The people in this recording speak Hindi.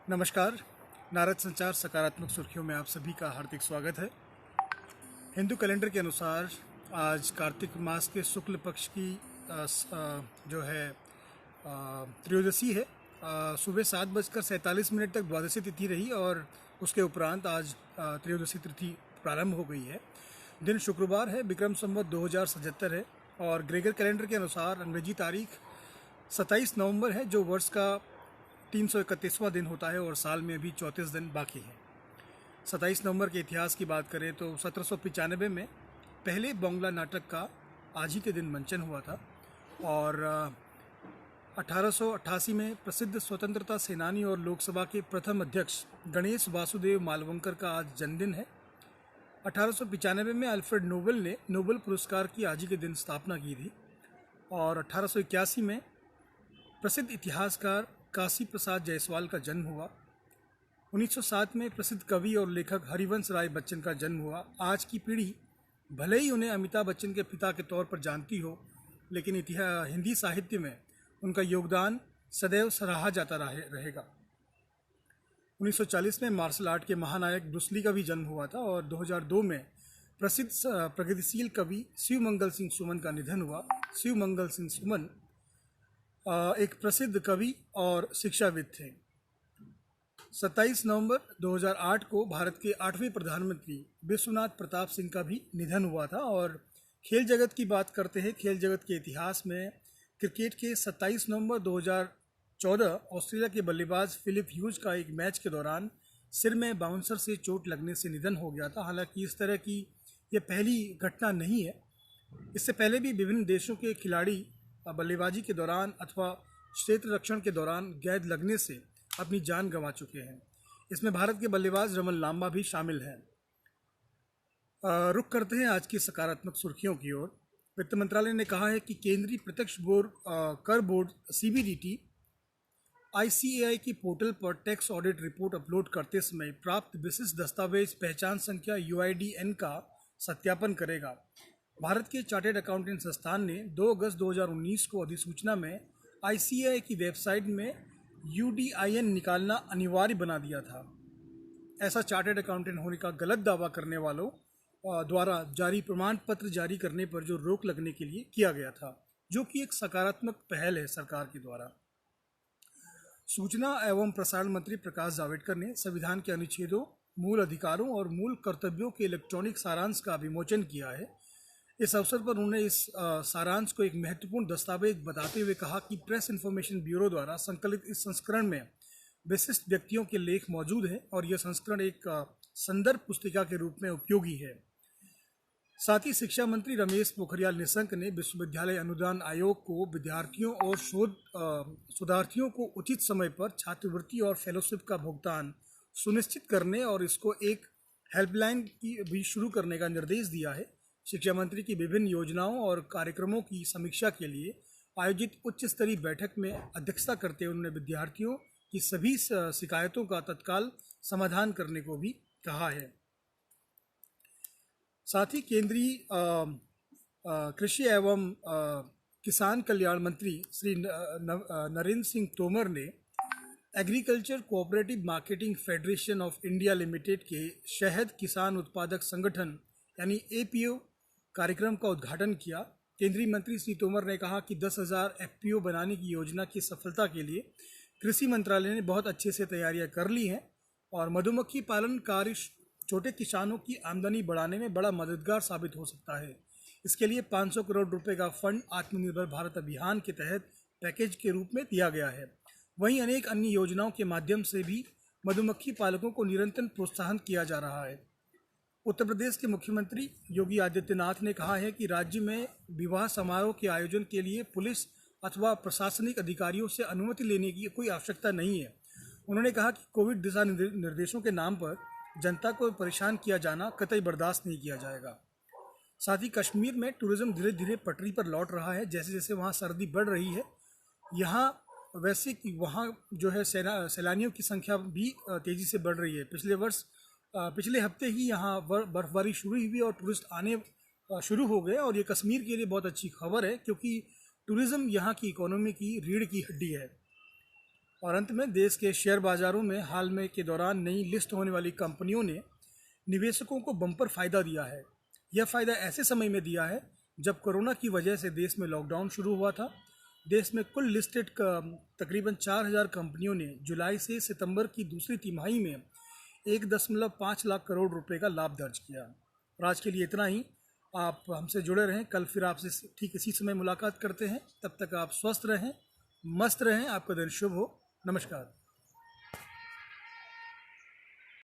नमस्कार। नारद संचार सकारात्मक सुर्खियों में आप सभी का हार्दिक स्वागत है। हिंदू कैलेंडर के अनुसार आज कार्तिक मास के शुक्ल पक्ष की जो है त्रयोदशी है। सुबह 7:47 तक द्वादशी तिथि रही और उसके उपरांत आज त्रयोदशी तिथि प्रारंभ हो गई है। दिन शुक्रवार है, विक्रम संवत 2077 है और ग्रेगर कैलेंडर के अनुसार अंग्रेजी तारीख 27 नवंबर है, जो वर्ष का 331वां दिन होता है और साल में अभी 34 दिन बाकी हैं। 27 नवंबर के इतिहास की बात करें तो 1795 में पहले बांग्ला नाटक का आज ही के दिन मंचन हुआ था और 1888 में प्रसिद्ध स्वतंत्रता सेनानी और लोकसभा के प्रथम अध्यक्ष गणेश वासुदेव मालवंकर का आज जन्मदिन है। 1895 में अल्फ्रेड नोबेल ने नोबेल पुरस्कार की आज ही के दिन स्थापना की थी और 1881 में प्रसिद्ध इतिहासकार काशी प्रसाद जायसवाल का जन्म हुआ। 1907 में प्रसिद्ध कवि और लेखक हरिवंश राय बच्चन का जन्म हुआ। आज की पीढ़ी भले ही उन्हें अमिताभ बच्चन के पिता के तौर पर जानती हो, लेकिन हिंदी साहित्य में उनका योगदान सदैव सराहा जाता रहेगा। 1940 में मार्शल आर्ट के महानायक ब्रूस ली का भी जन्म हुआ था और 2002 में प्रसिद्ध प्रगतिशील कवि शिव मंगल सिंह सुमन का निधन हुआ। शिव मंगल सिंह सुमन एक प्रसिद्ध कवि और शिक्षाविद थे। 27 नवंबर 2008 को भारत के 8वें प्रधानमंत्री विश्वनाथ प्रताप सिंह का भी निधन हुआ था। और खेल जगत की बात करते हैं। खेल जगत के इतिहास में क्रिकेट के 27 नवंबर 2014 ऑस्ट्रेलिया के बल्लेबाज फिलिप ह्यूज का एक मैच के दौरान सिर में बाउंसर से चोट लगने से निधन हो गया था। हालांकि इस तरह की ये पहली घटना नहीं है। इससे पहले भी विभिन्न देशों के खिलाड़ी बल्लेबाजी के दौरान अथवा क्षेत्र रक्षण के दौरान गेंद लगने से अपनी जान गंवा चुके हैं। इसमें भारत के बल्लेबाज रमन लांबा भी शामिल हैं। रुख करते हैं आज की सकारात्मक सुर्खियों की ओर। वित्त मंत्रालय ने कहा है कि केंद्रीय प्रत्यक्ष कर बोर्ड CBDT ICAI की पोर्टल पर टैक्स ऑडिट रिपोर्ट अपलोड करते समय प्राप्त विशिष्ट दस्तावेज पहचान संख्या UIDN का सत्यापन करेगा। भारत के चार्टर्ड अकाउंटेंट संस्थान ने 2 अगस्त 2019 को अधिसूचना में ICAI की वेबसाइट में UDIN निकालना अनिवार्य बना दिया था। ऐसा चार्टर्ड अकाउंटेंट होने का गलत दावा करने वालों द्वारा जारी प्रमाण पत्र जारी करने पर जो रोक लगने के लिए किया गया था, जो कि एक सकारात्मक पहल है सरकार के द्वारा। सूचना एवं प्रसारण मंत्री प्रकाश जावड़ेकर ने संविधान के अनुच्छेदों, मूल अधिकारों और मूल कर्तव्यों के इलेक्ट्रॉनिक सारांश का विमोचन किया है। इस अवसर पर उन्होंने इस सारांश को एक महत्वपूर्ण दस्तावेज बताते हुए कहा कि प्रेस इन्फॉर्मेशन ब्यूरो द्वारा संकलित इस संस्करण में विशिष्ट व्यक्तियों के लेख मौजूद हैं और यह संस्करण एक संदर्भ पुस्तिका के रूप में उपयोगी है। साथ ही शिक्षा मंत्री रमेश पोखरियाल निशंक ने विश्वविद्यालय अनुदान आयोग को विद्यार्थियों और शोधार्थियों को उचित समय पर छात्रवृत्ति और फेलोशिप का भुगतान सुनिश्चित करने और इसको एक हेल्पलाइन की भी शुरू करने का निर्देश दिया है। शिक्षा मंत्री की विभिन्न योजनाओं और कार्यक्रमों की समीक्षा के लिए आयोजित उच्च स्तरीय बैठक में अध्यक्षता करते हुए उन्होंने विद्यार्थियों की सभी शिकायतों का तत्काल समाधान करने को भी कहा है। साथ ही केंद्रीय कृषि एवं किसान कल्याण मंत्री श्री नरेंद्र सिंह तोमर ने agriculture cooperative marketing federation of India limited के शहद किसान उत्पादक संगठन यानी APO कार्यक्रम का उद्घाटन किया। केंद्रीय मंत्री श्री तोमर ने कहा कि 10,000 FPO बनाने की योजना की सफलता के लिए कृषि मंत्रालय ने बहुत अच्छे से तैयारियां कर ली हैं और मधुमक्खी पालन कार्य छोटे किसानों की आमदनी बढ़ाने में बड़ा मददगार साबित हो सकता है। इसके लिए 500 करोड़ रुपए का फंड आत्मनिर्भर भारत अभियान के तहत पैकेज के रूप में दिया गया है। वहीं अनेक अन्य योजनाओं के माध्यम से भी मधुमक्खी पालकों को निरंतर प्रोत्साहन किया जा रहा है। उत्तर प्रदेश के मुख्यमंत्री योगी आदित्यनाथ ने कहा है कि राज्य में विवाह समारोह के आयोजन के लिए पुलिस अथवा प्रशासनिक अधिकारियों से अनुमति लेने की कोई आवश्यकता नहीं है। उन्होंने कहा कि कोविड दिशा निर्देशों के नाम पर जनता को परेशान किया जाना कतई बर्दाश्त नहीं किया जाएगा। साथ ही कश्मीर में टूरिज्म धीरे धीरे पटरी पर लौट रहा है। जैसे जैसे वहाँ सर्दी बढ़ रही है, यहाँ वैसे वहाँ जो है सैलानियों की संख्या भी तेज़ी से बढ़ रही है। पिछले हफ्ते ही यहाँ बर्फबारी शुरू हुई और टूरिस्ट आने शुरू हो गए और ये कश्मीर के लिए बहुत अच्छी खबर है, क्योंकि टूरिज़्म यहाँ की इकोनॉमी की रीढ़ की हड्डी है। और अंत में देश के शेयर बाजारों में हाल में के दौरान नई लिस्ट होने वाली कंपनियों ने निवेशकों को बम्पर फायदा दिया है। यह फायदा ऐसे समय में दिया है जब कोरोना की वजह से देश में लॉकडाउन शुरू हुआ था। देश में कुल लिस्टेड तकरीबन 4,000 कंपनियों ने जुलाई से सितंबर की दूसरी तिमाही में 1.5 लाख करोड़ रुपए का लाभ दर्ज किया। और आज के लिए इतना ही। आप हमसे जुड़े रहें, कल फिर आपसे ठीक इसी समय मुलाकात करते हैं। तब तक आप स्वस्थ रहें, मस्त रहें, आपका दिन शुभ हो। नमस्कार।